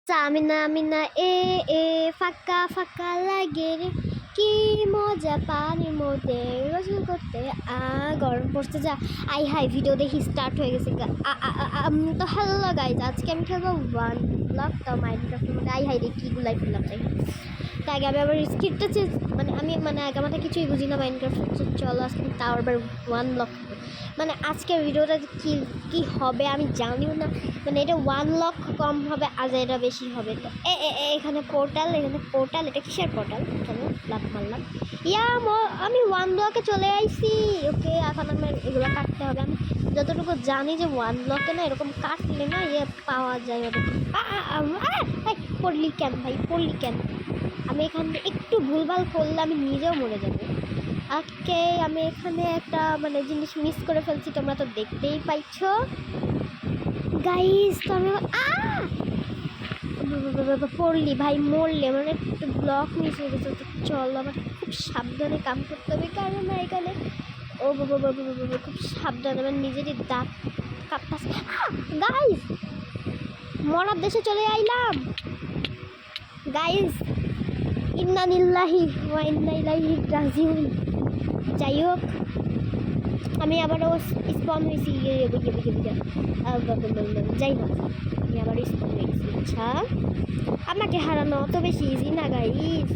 চামিনা মিনা এ ফাঁকা ফাঁকা লাগে রে, কি মজা পানির মধ্যে গোসল করতে। গরম পড়তে যা। আই হাই ভিডিও দেখি স্টার্ট হয়ে গেছে। তো হ্যালো গাইজ, আজকে আমি খেলবো ওয়ান ব্লক। তো মাইনক্রাফটের মধ্যে আই হাই রে কীগুলাই ফেললাম তাই। তাই আগে আমি আবার স্ক্রিপ্টটা আমি আগে আমাদের কিছুই বুঝি না মাইনক্রাফট। চলো আজকে তাও আবার ওয়ান ব্লক। আজকের ভিডিওটা কি হবে আমি জানিও না। এটা 1 লক্ষ কম হবে, আজ এটা বেশি হবে। তো এখানে পোর্টাল, এটা কিসের পোর্টাল? চলো লাভ মারলাম। আমি 1 ব্লকে চলে আইছি। ওকে, এখন আমার এগুলো কাটতে হবে। আমি যতটুকু জানি যে 1 ব্লকে না এরকম কাটলে না পাওয়া যায়। পড়লি কেন ভাই, পড়লি কেন? আমি এখান থেকে একটু ভুলভাল করলে আমি নিজেও মরে যাবো। ওকে, আমি এখানে একটা জিনিস মিস করে ফেলছি, তোমরা তো দেখতেই পাইছ গাইস। তো আমি পড়লি ভাই, মরলে একটু ব্লক মিস হয়ে গেছে। তো চলো আমার খুব সাবধানে কাম করতে হবে, কারণ এখানে খুব সাবধানে আমার নিজেরই দাঁত কাঁপতাছে। গাইস, মরার দেশে চলে আইলাম গাইস। ইন্না লিল্লাহি ওয়া ইন্না ইলাইহি রাজিউন। যাই হোক, আমি আবারও স্পন হয়েছি। যাই হোক, আমি আবার স্পন হয়েছি। আচ্ছা, আমাকে হারানো অত বেশি ইজি না গাইস।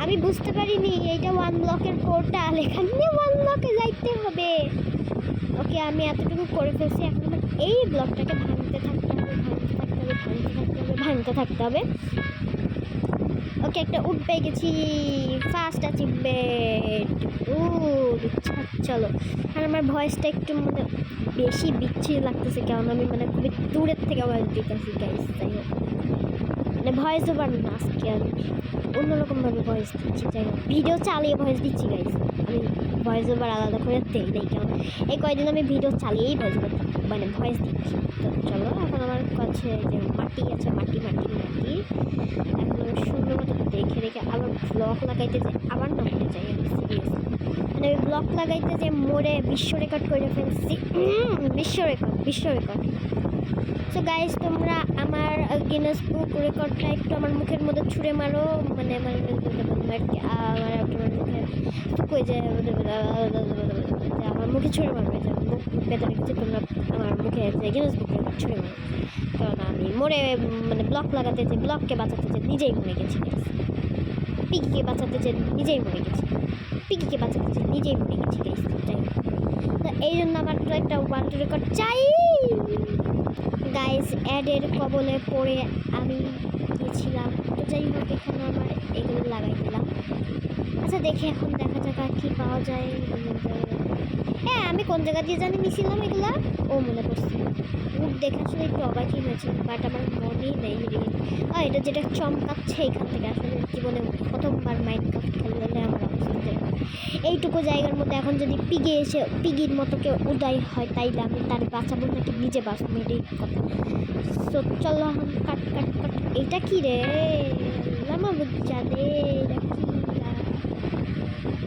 আমি বুঝতে পারিনি এইটা 1 ব্লকের পোর্টাল, এখানে 1 ব্লকে যাইতে হবে। ওকে, আমি এতটুকু করে ফেলছি। এখন আমার এই ব্লকটাকে ভাঙতে থাকতে হবে। ওকে, একটা উঠ পেয়ে গেছি। First achievement. চলো। আর আমার ভয়েসটা একটু বেশি বিচ্ছিরি লাগতেছে, কারণ আমি খুবই দূরের থেকে ভয়েস দিতেছি গাইস। যাই হোক, ভয়েস ওভার না, আজকে আমি অন্যরকমভাবে ভয়েস দিচ্ছি। যাই হোক, ভিডিও চালিয়ে ভয়েস দিচ্ছি গাইস। আমি ভয়েস ওভার আলাদা করে দেই নেই, কারণ এই কয়দিন আমি ভিডিও চালিয়েই ভয়েস দিচ্ছি। তো চলো, এখন আমার কাছে যে মাটি আছে, মাটি এখন আমি সুন্দর মতো দেখে আবার ব্লক লাগাইতে যাই। আবার না মরে যাই আমি, সিরিয়াসলি। ওই ব্লক লাগাইতে যে মরে বিশ্ব রেকর্ড করে ফেলছি। বিশ্ব রেকর্ড। সো গাইস, তোমরা আমার গিনেস বুক রেকর্ডটা একটু আমার মুখের মধ্যে ছুঁড়ে মারো। আমার মুখে ছুঁড়ে মারবে, মুখ পেতে রেখেছি। তোমরা আমার মুখে গিনেস বুক রেকর্ড ছুঁড়ে মারো, কারণ আমি মরে ব্লক লাগাতে যে ব্লককে বাঁচাতে যে নিজেই মরে গেছি। পিগিকে বাঁচাতে যে নিজেই মরে গেছি গাইস। তো এই জন্য আমার তো একটা ওয়ার্ল্ড রেকর্ড চাই গাইস। অ্যাডের কবলে পড়ে আমি গিয়েছিলাম। তো যাই হোক, এখানে আমার এগুলো লাগাই দিলাম। আচ্ছা, দেখি এখন দেখা যাক আর কি পাওয়া যায়। হ্যাঁ, আমি কোন জায়গা দিয়ে জানি নিয়েছিলাম এগুলা, মনে পড়ছে। উঠ দেখে আসলে একটু অবাকই হয়েছে, বাট আমার মনেই নেই। এটা যেটা চমকাচ্ছে এখান থেকে, আসলে জীবনে প্রথমবার মাইনক্রাফট খেললে আমার অবস্থা এইটুকু জায়গার মধ্যে এখন যদি পিগির মতো কেউ উদয় হয়, তাইলে আমি তার বাঁচাবো নাকি নিজে বাঁচবো, এটাই কথা। তো চলো এখন কাট। এটা কি রে লামা বুঝা রে,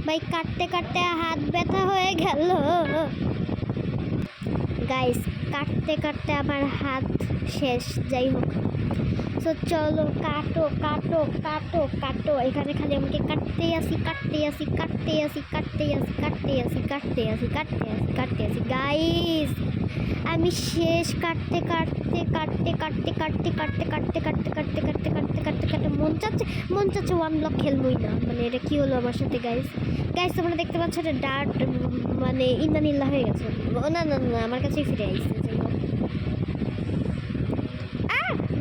ভাই কাটতে হাত ব্যথা হয়ে গেল গাইস। কাটতে আমার হাত শেষ। যাই হোক, তো চলো কাটো। এখানে খালি আমাকে কাটতে আসি গাইস। আমি শেষ কাটতে মন চাচ্ছে 1 ব্লক খেলবই না। এটা কি হলো আমার সাথে গাইস? তোমরা দেখতে পাচ্ছ এটা ডার্ট ইন্দানিল্লা হয়ে গেছে। না আমার কাছেই ফিরে আসছে।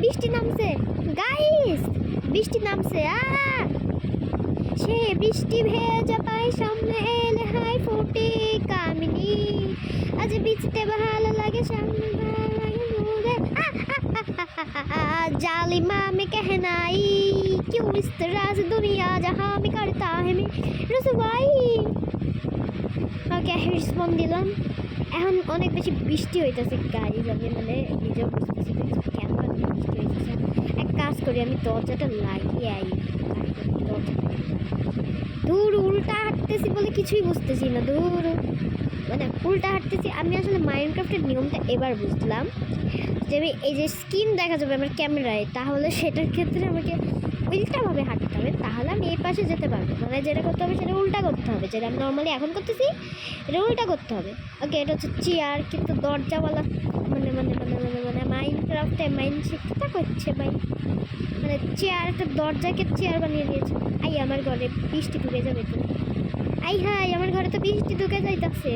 বৃষ্টি নামছে গাইস, সে বৃষ্টি ভেজা পাই সামনে এলে হাই ফুটে কামিনী। আজ বিচতে ভালো লাগে, সামনে ভালো লাগে মুরে। जालिमा में कहना आई क्यों इस तरह से दुनिया जहाँ में करता है मैं रसवाई। ওকে, রেসপন্স দিলাম। এখন অনেক বেশি বৃষ্টি হইতেছে গাইজ। আমি নিজেও বুঝতেছি কেন বৃষ্টি হইতেছে। এক কাজ করি, আমি দরজাটা লাগিয়ে আই। দূর উল্টা হাঁটতেছি বলে কিছুই বুঝতেছি না। মানে উল্টা হাঁটতেছি। আমি আসলে মাইনক্রাফটের নিয়মটা এবার বুঝলাম যে আমি এই যে স্কিন দেখা যাবে আমার ক্যামেরায়, তাহলে সেটার ক্ষেত্রে আমাকে উল্টাভাবে হাঁটতে হবে, তাহলে আমি এই পাশে যেতে পারবো। মানে যেটা করতে হবে সেটা উল্টা করতে হবে, যেটা আমি নর্মালি এখন করতেছি এটা উল্টা করতে হবে। ওকে, এটা হচ্ছে চেয়ার, কিন্তু দরজাওয়ালা মানে মানে মানে মানে মানে মাইনক্রাফটে মাইন শিখতে করছে মানে চেয়ার, একটা দরজাকে চেয়ার বানিয়ে দিয়েছে। আই আমার ঘরে বৃষ্টি ঢুকে যাবে তো। আই হাই, আমার ঘরে তো বৃষ্টি ঢুকে যাইতাছে।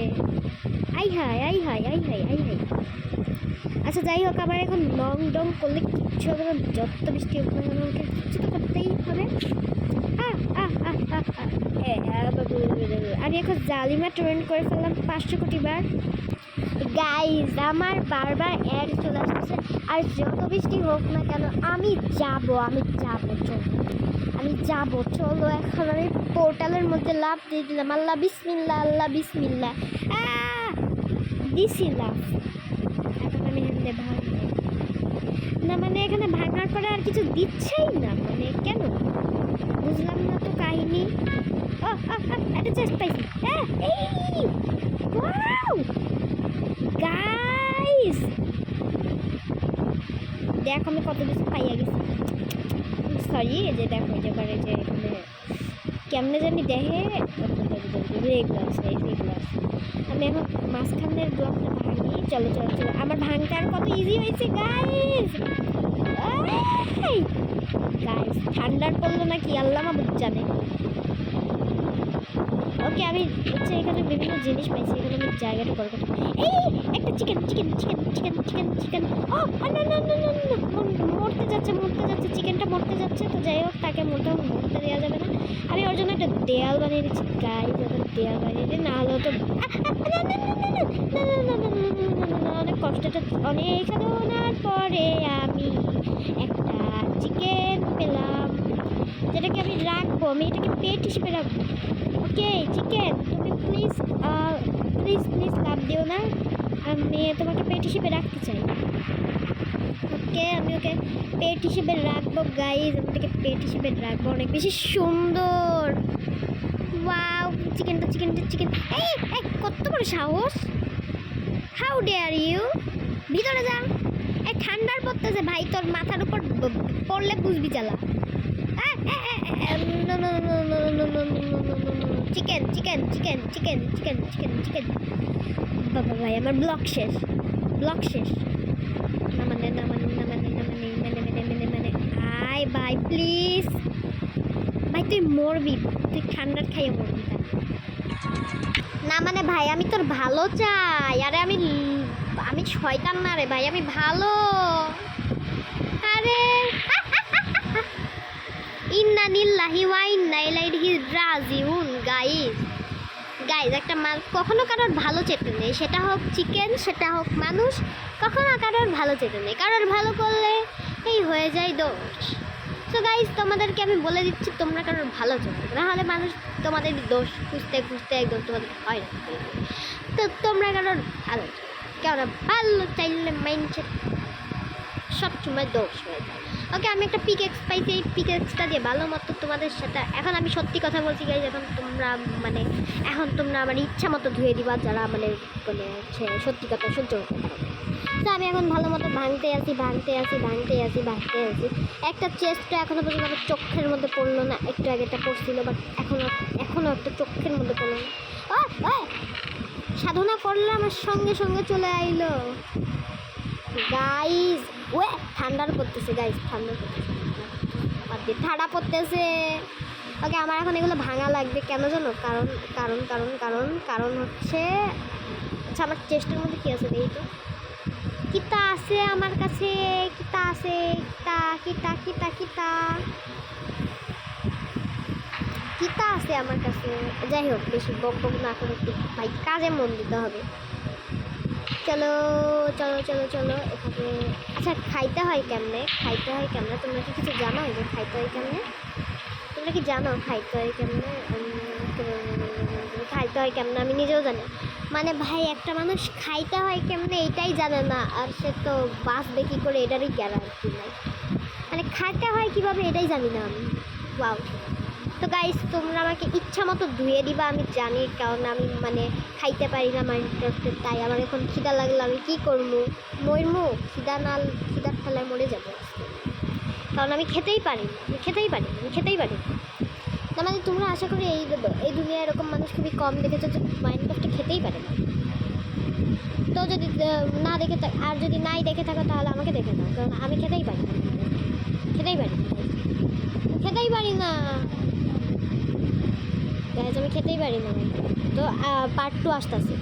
আই হাই আই হাই আই হাই আই হাই। আচ্ছা যাই হোক, আমার এখন লং ডং করলে কিচ্ছু হবে না, যত বৃষ্টি হোক না কেন আমাকে কিচ্ছু তো করতেই হবে। আমি এখন জালিমা ট্রেন্ড করে ফেললাম 500 কোটি বার। গাইজ আমার বারবার অ্যাড চলে আসতেছে, আর যত বৃষ্টি হোক না কেন আমি যাব চলো। এখন আমি পোর্টালের মধ্যে লাফ দিয়ে দিলাম। আল্লাহ বিসমিল্লা, আল্লাহ বিসমিল্লা, দিছি লাফ। এখন আমি এখানে ভাঙবো না, মানে এখানে ভাঙার পরে আর কিছু দিচ্ছেই না, মানে কেন বুঝলাম না তো কাহিনী। একটা চেস্ট পাইছি। গাইস দেখো আমি কত কিছু পাইয়া গেছি। সরি, এই যে দেখো যে করে যে এখানে কেমনে জানি দেখে এগুলো আছে, এইগুলো আছে। আমি এখন মাঝখানের ব্লকটা ভাঙি। চলো চলো চলো, আমার ভাঙতে আর কত ইজি হয়েছে গাইস। গাইস ঠান্ডার পড়লো নাকি আল্লাহ মাবুদ জানে। ওকে, আমি হচ্ছে এখানে বিভিন্ন জিনিস পাইছি। এখানে আমি জায়গাটা বড় করতে, এই একটা chicken chicken chicken chicken chicken chicken মরতে যাচ্ছে চিকেনটা মরতে যাচ্ছে। তো যাই হোক, তাকে মোটেও মরতে দেওয়া যাবে না। আমি ওর জন্য একটা দেয়াল বানিয়ে দিচ্ছি গাইস, যাতে দেয়াল বানিয়ে দিই, না হলেও তো অনেক কষ্টটা অনেক সাধনার পরে আমি একটা চিকেন পেলাম, যেটাকে আমি রাখবো। আমি এটাকে পেট হিসেবে রাখবো। ওকে চিকেন, তুমি প্লিজ প্লিজ প্লিজ লাভ দিও না, আমি তোমাকে পেট হিসেবে রাখতে চাই। ওকে, আমি ওকে পেট হিসেবে রাখবো গাইজ, আমি ওটাকে পেট হিসেবে রাখবো। অনেক বেশি সুন্দর। ওয়াও, চিকেনটা চিকেনটা চিকেন। এই কত বড় সাহস! How dare you! ভিতরে যা। এই ঠান্ডার পড়তেছে ভাই, তোর মাথার উপর পড়লে বুঝবি চালা। Chicken chicken chicken chicken chicken chicken chicken. বাবা ভাই, আমার ব্লক শেষ। না মানে আয় ভাই প্লিজ ভাই, তুই মরবি, তুই ঠান্ডার খাইয়ে মরবি। না মানে ভাই, আমি তোর ভালো চাই। আরে আমি শয়তান না রে ভাই, আমি ভালো। আরে ইন্না নিল্লাহি ওয়া ইন্না ইলাইহি রাজিউন। গাইজ একটা কখনো কারোর ভালো চেতে নেই, সেটা হোক চিকেন, সেটা হোক মানুষ, কখনো কারোর ভালো চেতে নেই। কারোর ভালো করলে এই হয়ে যায় দোষ। তো গাইজ তোমাদেরকে আমি বলে দিচ্ছি, তোমরা কারোর ভালো চেতে, নাহলে মানুষ তোমাদের দোষ খুঁজতে খুঁজতে একদম তোমাদের হয় না। তো তোমরা কারোর ভালো, কেন ভালো চাইলে মাইন্ডসেট সবসময় দোষ হয়ে যায়। ওকে, আমি একটা পিকেক্স পাইছি, এই পিকেক্সটা দিয়ে ভালো মতো তোমাদের সাথে এখন আমি সত্যি কথা বলছি গাইজ। এখন তোমরা আমার ইচ্ছা মতো ধুয়ে দিবা, যারা মানে সত্যি কথা সহ্য করতে পারো। তো আমি এখন ভালো মতো ভাঙতে আসি। একটা চেস্টটা এখনও পর্যন্ত আমার চোখের মধ্যে পড়লো না। একটু আগে এটা পড়ছিল, বাট এখনও একটা চোখের মধ্যে পড়লো না। সাধনা করলে আমার সঙ্গে সঙ্গে চলে আইলো গাইজ। ঠান্ডা পড়তেছে ঠান্ডা পড়তেছে। ওকে, আমার এখন এগুলো ভাঙা লাগবে কেন জানো? কারণ হচ্ছে, আচ্ছা আমার চেস্টের মধ্যে কী আছে দেখি তো। কিতা আছে আমার কাছে? কিতা আছে? কিতা আছে আমার কাছে? যাই হোক, বেশি বক না করে একটু ভাই কাজে মন দিতে হবে। চলো চলো চলো চলো এখানে। আচ্ছা খাইতে হয় কেমনে? তোমরা কি কিছু জানো যে খাইতে হয় কেমনে? আমি নিজেও জানি। মানে ভাই, একটা মানুষ খাইতে হয় কেমনে এটাই জানে না, আর সে তো বাঁচবে কী করে এটারই গ্যারান্টি নাই। মানে খাইতে হয় কীভাবে এটাই জানি না আমি। ওয়াও, তো গাইস তোমরা আমাকে ইচ্ছা মতো ধুয়ে দিবা, আমি জানি, কারণ আমি মানে খাইতে পারি না মাইনক্রাফটে, তাই আমার এখন খিদা লাগলে আমি কী করবো, মরমু, খিদার ঠেলায় মরে যাবো আজকে। কারণ আমি খেতেই পারি না, আমি খেতেই পারি না। না মানে তোমরা আশা করি এই দুনিয়ায় এরকম মানুষ খুবই কম দেখেছো যে মাইনক্রাফটে খেতেই পারে না। তো যদি না দেখে আর যদি নাই দেখে থাকো তাহলে আমাকে দেখে নাও, কারণ আমি খেতেই পারি না। গাইজ আমি খেতেই পারি না। তো পার্ট 2 আসতেছে।